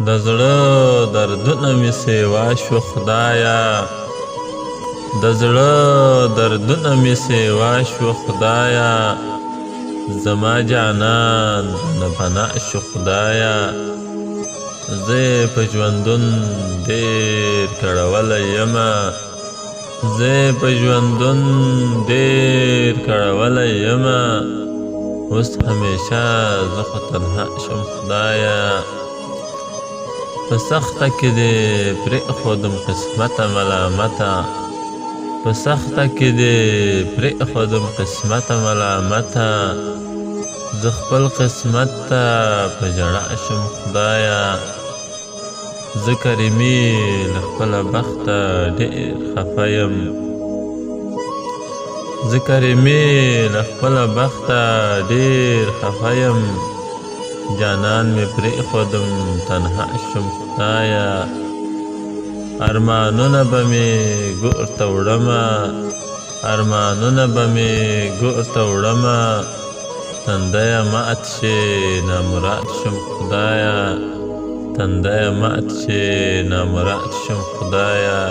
د زړه دردونه مې سیوا شو خدایا، د زړه دردونه مې سیوا شو خدایا، زما جانان نه پناه شو خدایا. زه یې په ژوندون ډېر کړولی یمه، زه یې په ژوندون ډېر کړولی یمه، اوس همیشه زه خو تنها شم خدایا. په سخته کې دې پرېښودم قسمته ملامته، په سخته کې دې پرېښودم قسمته ملامته، زه خپل قسمت ته په ژړا شم خدایا. زه کریمي له خپله بخته ډېر خفه یم، زه کریمي له خپله بخته ډېر خفه یم، جانان مې پرېښودم تنها شم خدایا. ارمانونه به مې ګور ته وړمه، ارمانونه به مې ګور ته وړمه، تندیه مات شي نامراد شم خدایا، تندیه مات شي نامراد شم خدایا.